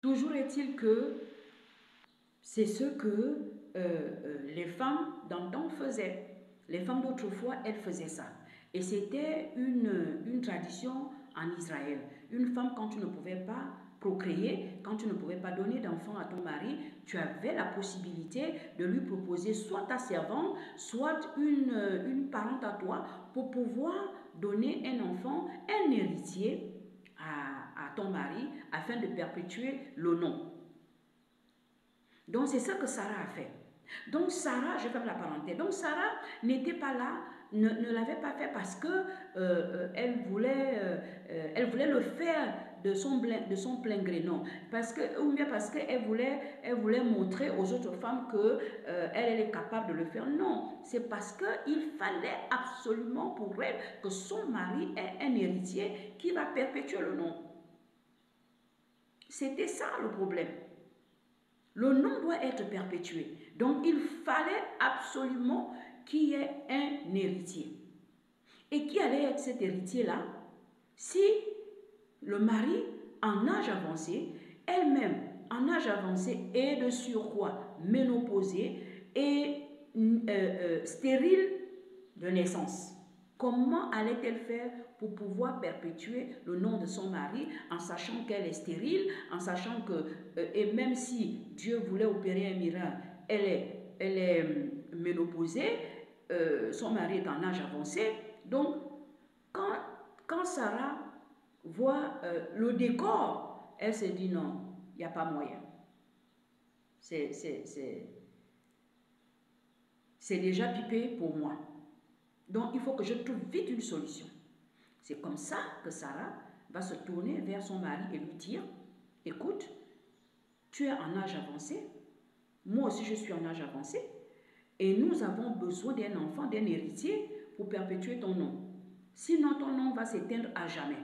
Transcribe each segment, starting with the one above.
Toujours est-il que c'est ce que les femmes d'antan faisaient. Les femmes d'autrefois, elles faisaient ça. Et c'était une tradition en Israël. Une femme, quand tu ne pouvais pas procréer, quand tu ne pouvais pas donner d'enfant à ton mari, tu avais la possibilité de lui proposer soit ta servante, soit une parente à toi pour pouvoir donner un enfant, un héritier à ton mari afin de perpétuer le nom. Donc c'est ça que Sarah a fait. Donc Sarah, je ferme la parenthèse, donc Sarah n'était pas là, ne l'avait pas fait parce que elle voulait le faire de son plein gré, non. Parce que, ou bien parce qu'elle voulait montrer aux autres femmes que elle est capable de le faire. Non, c'est parce qu'il fallait absolument pour elle que son mari ait un héritier qui va perpétuer le nom. C'était ça le problème. Le nom doit être perpétué. Donc, il fallait absolument qu'il y ait un héritier. Et qui allait être cet héritier-là? Si le mari, en âge avancé, elle-même, en âge avancé et de surcroît ménopausée et stérile de naissance. Comment allait-elle faire pour pouvoir perpétuer le nom de son mari en sachant qu'elle est stérile, en sachant que, et même si Dieu voulait opérer un miracle, elle est ménopausée, son mari est en âge avancé. Donc, quand Sarah voit le décor, elle se dit non, il n'y a pas moyen. C'est déjà pipé pour moi. Donc, il faut que je trouve vite une solution. C'est comme ça que Sarah va se tourner vers son mari et lui dire, écoute, tu es en âge avancé, moi aussi je suis en âge avancé, et nous avons besoin d'un enfant, d'un héritier pour perpétuer ton nom. Sinon, ton nom va s'éteindre à jamais.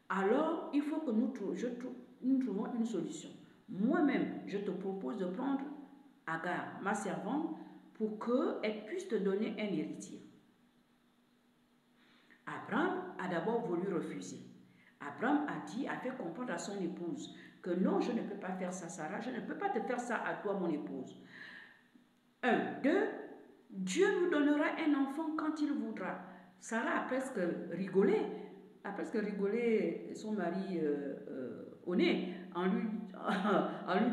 Alors, il faut que nous trouvons une solution. Moi-même, je te propose de prendre Agar, ma servante, pour qu'elle puisse te donner un héritier. Abraham a d'abord voulu refuser. Abraham a fait comprendre à son épouse que non, je ne peux pas faire ça, Sarah, je ne peux pas te faire ça à toi, mon épouse. 1, 2, Dieu nous donnera un enfant quand il voudra. Sarah a presque rigolé son mari au nez en lui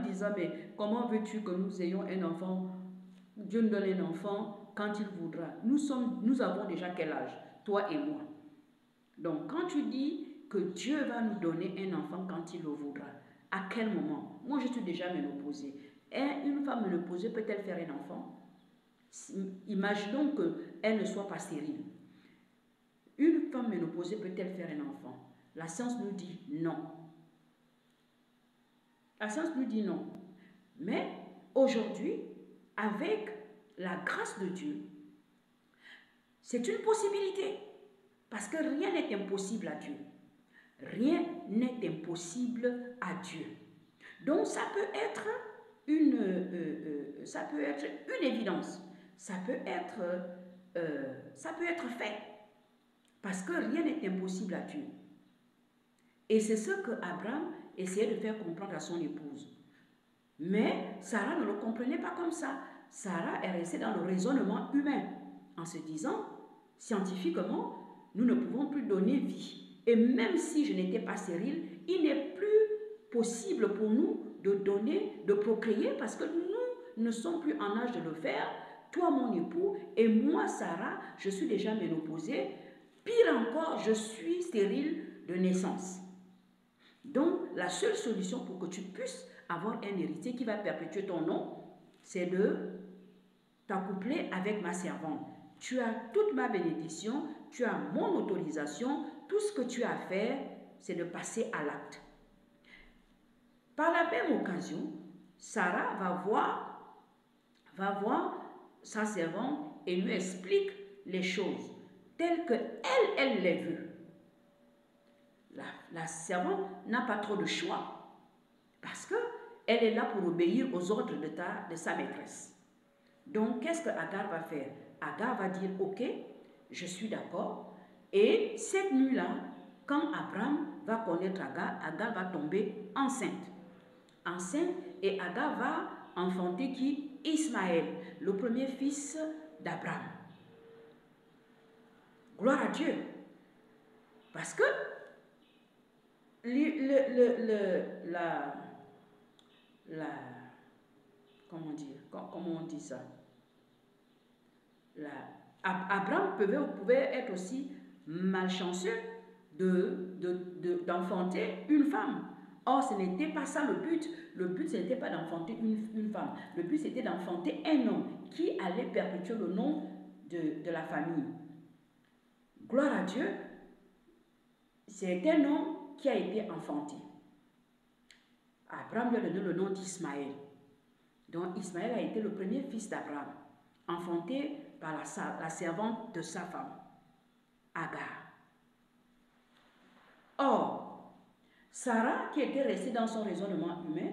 disant, mais comment veux-tu que nous ayons un enfant? Dieu nous donne un enfant quand il voudra. Nous avons déjà quel âge, toi et moi? Donc quand tu dis que Dieu va nous donner un enfant quand il le voudra, à quel moment? Moi je suis déjà ménopausée. Et une femme ménopausée peut-elle faire un enfant? Imaginons qu'elle ne soit pas stérile. Une femme ménopausée peut-elle faire un enfant? La science nous dit non. La science nous dit non. Mais aujourd'hui, avec la grâce de Dieu, c'est une possibilité. Parce que rien n'est impossible à Dieu. Rien n'est impossible à Dieu. Donc ça peut être une évidence. Ça peut être fait. Parce que rien n'est impossible à Dieu. Et c'est ce que Abraham essayait de faire comprendre à son épouse. Mais Sarah ne le comprenait pas comme ça. Sarah est restée dans le raisonnement humain, en se disant, scientifiquement, nous ne pouvons plus donner vie. Et même si je n'étais pas stérile, il n'est plus possible pour nous de procréer, parce que nous ne sommes plus en âge de le faire. Toi, mon époux, et moi, Sarah, je suis déjà ménopausée. Pire encore, je suis stérile de naissance. Donc, la seule solution pour que tu puisses avoir un héritier qui va perpétuer ton nom, c'est de t'accoupler avec ma servante. Tu as toute ma bénédiction, tu as mon autorisation, tout ce que tu as à faire, c'est de passer à l'acte. Par la même occasion, Sarah va voir sa servante et lui explique les choses telles que elle les veut. La servante n'a pas trop de choix parce qu'elle est là pour obéir aux ordres de sa maîtresse. Donc, qu'est-ce que Agar va faire? Agar va dire, ok, je suis d'accord. Et cette nuit-là, quand Abraham va connaître Agar, Agar va tomber enceinte. enceinte et Agar va enfanter qui? Ismaël, le premier fils d'Abraham. Gloire à Dieu. Parce que comment on dit ça? Abraham pouvait être aussi malchanceux d'enfanter une femme. Or, ce n'était pas ça le but. Le but, ce n'était pas d'enfanter une femme. Le but, c'était d'enfanter un homme qui allait perpétuer le nom de la famille. Gloire à Dieu, c'est un homme qui a été enfanté. Abraham lui a donné le nom d'Ismaël. Donc, Ismaël a été le premier fils d'Abraham, enfanté par la servante de sa femme, Agar. Or, Sarah, qui était restée dans son raisonnement humain,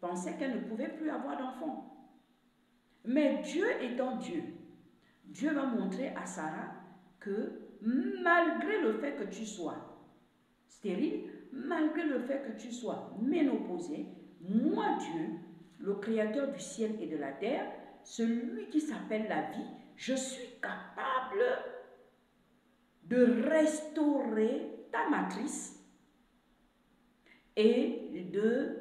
pensait qu'elle ne pouvait plus avoir d'enfant. Mais Dieu étant Dieu, Dieu va montrer à Sarah que malgré le fait que tu sois stérile, malgré le fait que tu sois ménopausée, moi Dieu, le créateur du ciel et de la terre, celui qui s'appelle la vie, je suis capable de restaurer ta matrice et de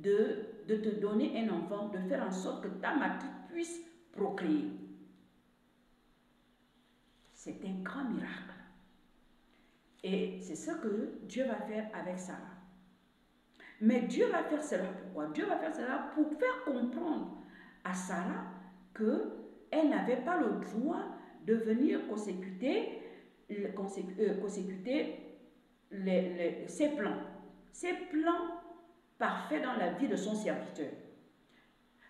te donner un enfant, de faire en sorte que ta matrice puisse procréer. C'est un grand miracle. Et c'est ce que Dieu va faire avec Sarah. Mais Dieu va faire cela pourquoi? Dieu va faire cela pour faire comprendre à Sarah qu'elle n'avait pas le droit de venir consécuter ses plans parfaits dans la vie de son serviteur.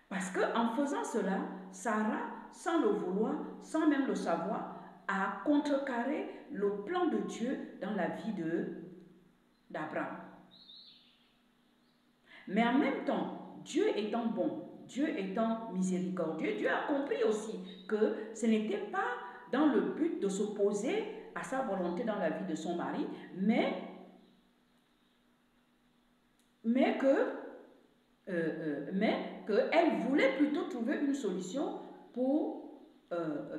Parce qu'en faisant cela, Sarah, sans le vouloir, sans même le savoir, a contrecarré le plan de Dieu dans la vie d'Abraham. Mais en même temps, Dieu étant bon, Dieu étant miséricordieux, Dieu a compris aussi que ce n'était pas dans le but de s'opposer à sa volonté dans la vie de son mari, mais qu'elle voulait plutôt trouver une solution pour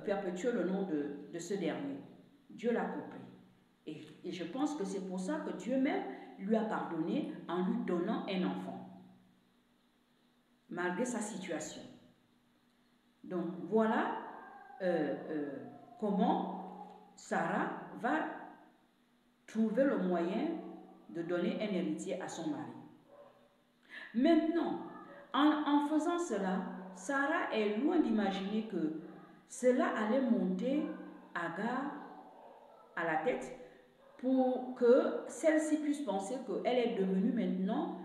perpétuer le nom de ce dernier. Dieu l'a compris. Et je pense que c'est pour ça que Dieu même lui a pardonné en lui donnant un enfant, malgré sa situation. Donc voilà comment Sarah va trouver le moyen de donner un héritier à son mari. Maintenant, en faisant cela, Sarah est loin d'imaginer que cela allait monter Agar à la tête pour que celle-ci puisse penser qu'elle est devenue maintenant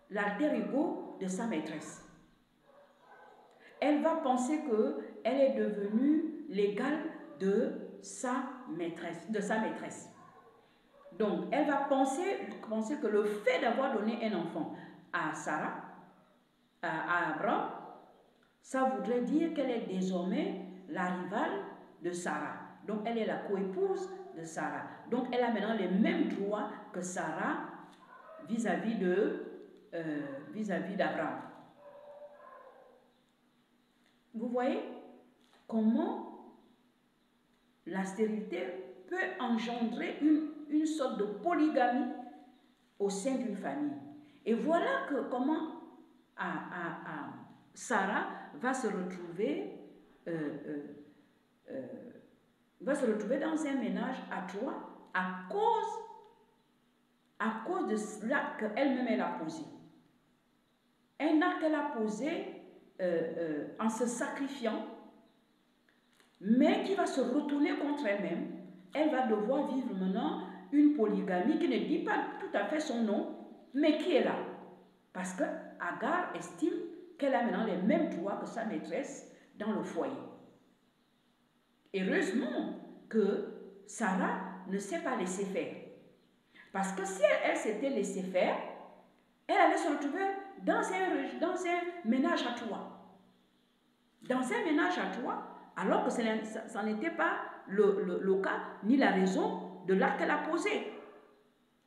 l'alter ego de sa maîtresse. Elle va penser qu'elle est devenue l'égale de sa maîtresse. Donc, elle va penser que le fait d'avoir donné un enfant à Sarah, à Abraham, ça voudrait dire qu'elle est désormais la rivale de Sarah. Donc, elle est la coépouse de Sarah. Donc, elle a maintenant les mêmes droits que Sarah vis-à-vis d'Abraham. Vous voyez comment la stérilité peut engendrer une sorte de polygamie au sein d'une famille. Et voilà comment Sarah va se retrouver dans un ménage à trois à cause de l'acte qu'elle-même elle a posé. Un acte qu'elle a posé en se sacrifiant, mais qui va se retourner contre elle-même. Elle va devoir vivre maintenant une polygamie qui ne dit pas tout à fait son nom, mais qui est là. Parce que Agar estime qu'elle a maintenant les mêmes droits que sa maîtresse dans le foyer. Heureusement que Sarah ne s'est pas laissée faire. Parce que si elle s'était laissée faire, elle allait se retrouver dans un ménage à trois. Dans un ménage à trois, alors que ça n'était pas le cas, ni la raison de l'acte qu'elle a posé,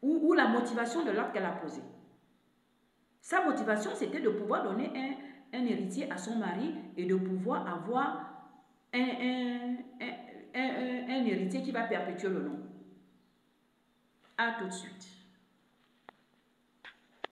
ou la motivation de l'acte qu'elle a posé. Sa motivation, c'était de pouvoir donner un héritier à son mari et de pouvoir avoir un héritier qui va perpétuer le nom. À tout de suite.